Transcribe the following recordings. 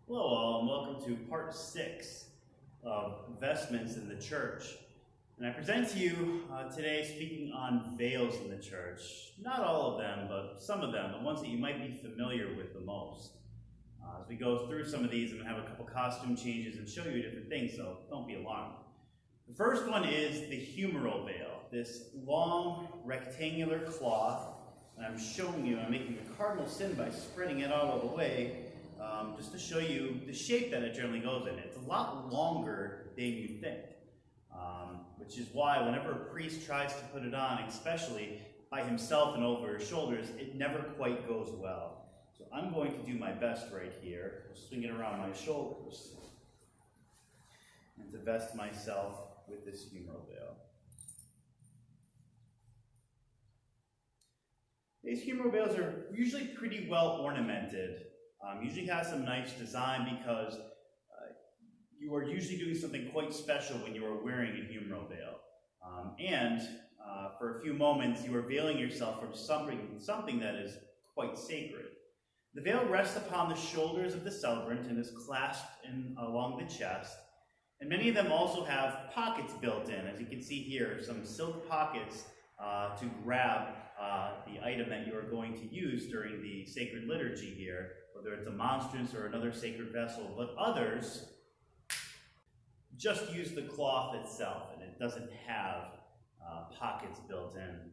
Hello all, and welcome to part 6 of Vestments in the Church. And I present to you today speaking on veils in the church. Not all of them, but some of them, the ones that you might be familiar with the most. As we go through some of these, I'm going to have a couple costume changes and show you different things, so don't be alarmed. The first one is the Humeral Veil, this long rectangular cloth. And I'm showing you, I'm making a cardinal sin by spreading it out all the way, just to show you the shape that it generally goes in. It's a lot longer than you think, which is why whenever a priest tries to put it on, especially by himself and over his shoulders, it never quite goes well. So I'm going to do my best right here, swing it around my shoulders, and to vest myself with this Humeral Veil. These Humeral Veils are usually pretty well ornamented. Usually has some nice design because you are usually doing something quite special when you are wearing a Humeral Veil. For a few moments you are veiling yourself from something that is quite sacred. The veil rests upon the shoulders of the celebrant and is clasped along the chest. And many of them also have pockets built in. As you can see here, some silk pockets to grab the item that you are going to use during the sacred liturgy here, whether it's a monstrance or another sacred vessel, but others just use the cloth itself, and it doesn't have pockets built in.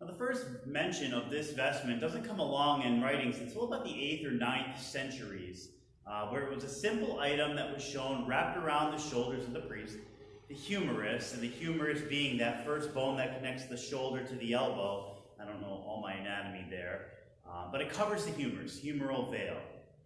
Now, the first mention of this vestment doesn't come along in writings until about the 8th or 9th centuries, where it was a simple item that was shown wrapped around the shoulders of the priest, the humerus, and the humerus being that first bone that connects the shoulder to the elbow. I don't know all my anatomy there, but it covers the humerus, humeral veil.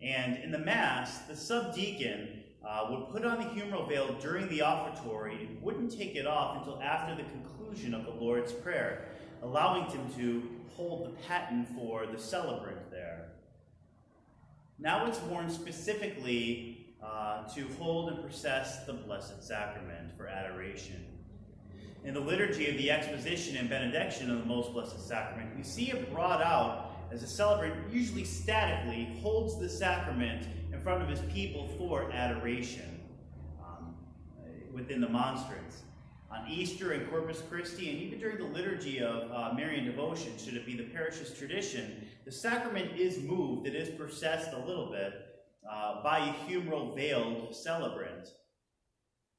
And in the Mass, the subdeacon would put on the humeral veil during the offertory and wouldn't take it off until after the conclusion of the Lord's Prayer, allowing him to hold the paten for the celebrant there. Now it's worn specifically to hold and process the Blessed Sacrament for adoration. In the liturgy of the exposition and benediction of the Most Blessed Sacrament, we see it brought out as a celebrant usually statically holds the sacrament in front of his people for adoration within the monstrance. On Easter and Corpus Christi, and even during the liturgy of Marian devotion, should it be the parish's tradition, the sacrament is moved, it is processed a little bit by a humeral veiled celebrant.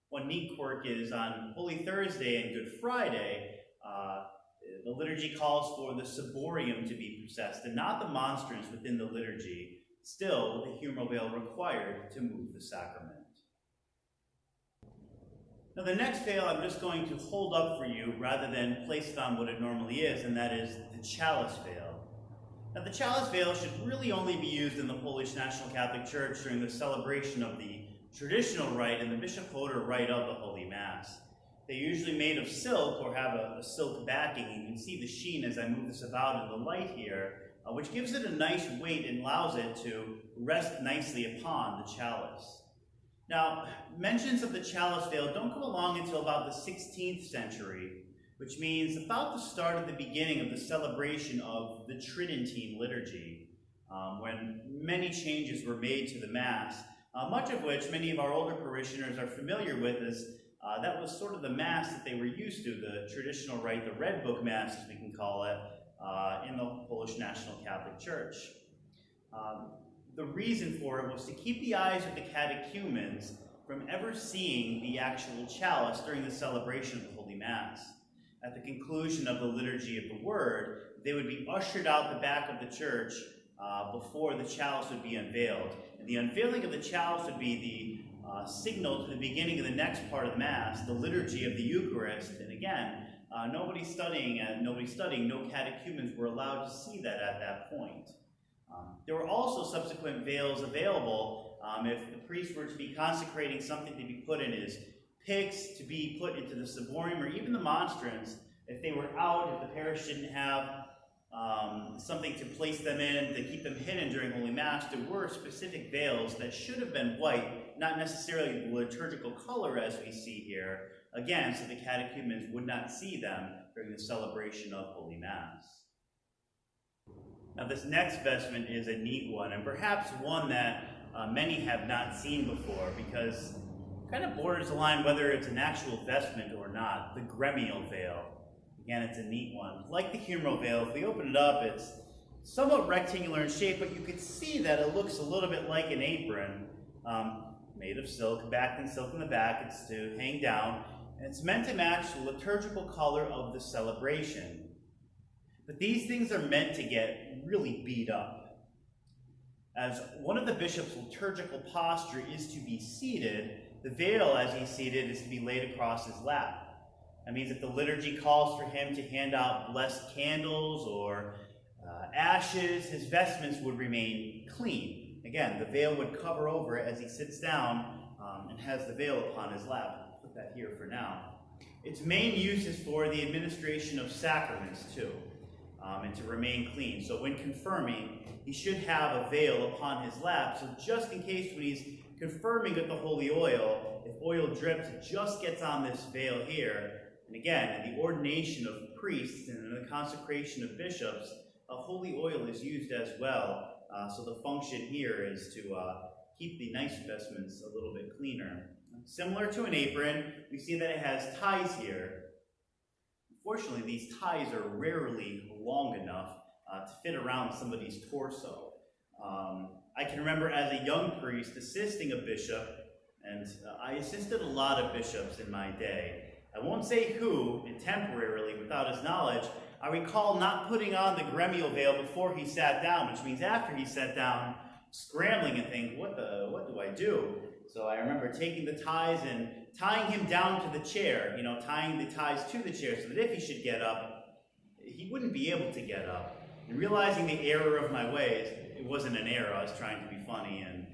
One neat quirk is on Holy Thursday and Good Friday, the liturgy calls for the ciborium to be processed, and not the monstrance within the liturgy, still the humeral veil required to move the sacrament. Now the next veil I'm just going to hold up for you rather than place it on what it normally is, and that is the Chalice Veil. Now the Chalice Veil should really only be used in the Polish National Catholic Church during the celebration of the traditional rite and the bishop-holder rite of the Holy Mass. They're usually made of silk or have a silk backing. You can see the sheen as I move this about in the light here, which gives it a nice weight and allows it to rest nicely upon the chalice. Now, mentions of the Chalice Veil don't come along until about the 16th century, which means about the start of the beginning of the celebration of the Tridentine liturgy, when many changes were made to the Mass, much of which many of our older parishioners are familiar with, as that was sort of the Mass that they were used to, the traditional rite, the Red Book Mass, as we can call it, in the Polish National Catholic Church. The reason for it was to keep the eyes of the catechumens from ever seeing the actual chalice during the celebration of the Holy Mass. At the conclusion of the Liturgy of the Word, they would be ushered out the back of the church before the chalice would be unveiled. And the unveiling of the chalice would be the signal to the beginning of the next part of the Mass, the Liturgy of the Eucharist. And again, nobody studying, no catechumens were allowed to see that at that point. There were also subsequent veils available if the priest were to be consecrating something to be put in his pyx, to be put into the ciborium, or even the monstrance. If they were out, if the parish didn't have something to place them in, to keep them hidden during Holy Mass, there were specific veils that should have been white, not necessarily the liturgical color as we see here, again, so the catechumens would not see them during the celebration of Holy Mass. Now this next vestment is a neat one, and perhaps one that many have not seen before, because it kind of borders the line whether it's an actual vestment or not, the Gremial Veil. Again, it's a neat one. Like the Humeral Veil, if we open it up, it's somewhat rectangular in shape, but you can see that it looks a little bit like an apron, made of silk, backed in silk in the back. It's to hang down, and it's meant to match the liturgical color of the celebration. But these things are meant to get really beat up. As one of the bishop's liturgical posture is to be seated, the veil as he's seated is to be laid across his lap. That means if the liturgy calls for him to hand out blessed candles or ashes, his vestments would remain clean. Again, the veil would cover over it as he sits down and has the veil upon his lap. I'll put that here for now. Its main use is for the administration of sacraments too, and to remain clean. So when confirming, he should have a veil upon his lap, so just in case when he's confirming with the holy oil, if oil drips, it just gets on this veil here. And again, in the ordination of priests and in the consecration of bishops, holy oil is used as well. So the function here is to keep the nice vestments a little bit cleaner. Similar to an apron, we see that it has ties here. Unfortunately, these ties are rarely long enough to fit around somebody's torso. I can remember as a young priest assisting a bishop, and I assisted a lot of bishops in my day. I won't say who, and temporarily, without his knowledge. I recall not putting on the Gremial Veil before he sat down, which means after he sat down, scrambling and thinking, what do I do? So I remember taking the ties and tying him down to the chair, tying the ties to the chair so that if he should get up, he wouldn't be able to get up. And realizing the error of my ways, it wasn't an error, I was trying to be funny, and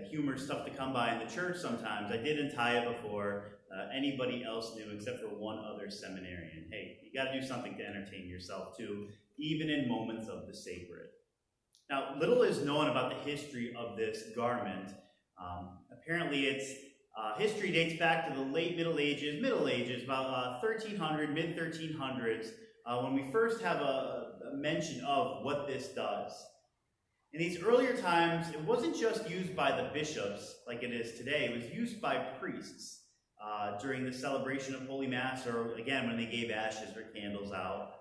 humor's tough to come by in the church sometimes. I did untie it before anybody else knew except for one other seminarian. Hey, you got to do something to entertain yourself too, even in moments of the sacred. Now, little is known about the history of this garment. Apparently its history dates back to the late Middle Ages, about 1300, mid-1300s, when we first have a mention of what this does. In these earlier times, it wasn't just used by the bishops like it is today, it was used by priests during the celebration of Holy Mass, or again, when they gave ashes or candles out.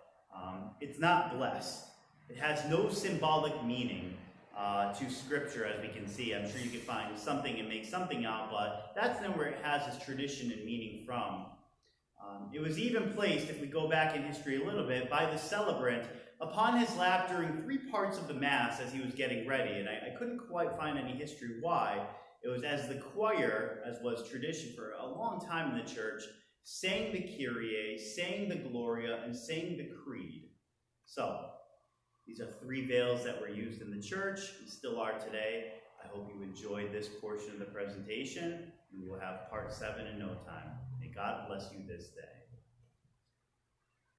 It's not blessed. It has no symbolic meaning to Scripture, as we can see. I'm sure you could find something and make something out, but that's not where it has its tradition and meaning from. It was even placed, if we go back in history a little bit, by the celebrant upon his lap during 3 parts of the Mass as he was getting ready, and I couldn't quite find any history why. It was as the choir, as was tradition for a long time in the church, sang the Kyrie, sang the Gloria, and sang the Creed. So, these are 3 veils that were used in the church and still are today. I hope you enjoyed this portion of the presentation, and we will have part 7 in no time. May God bless you this day.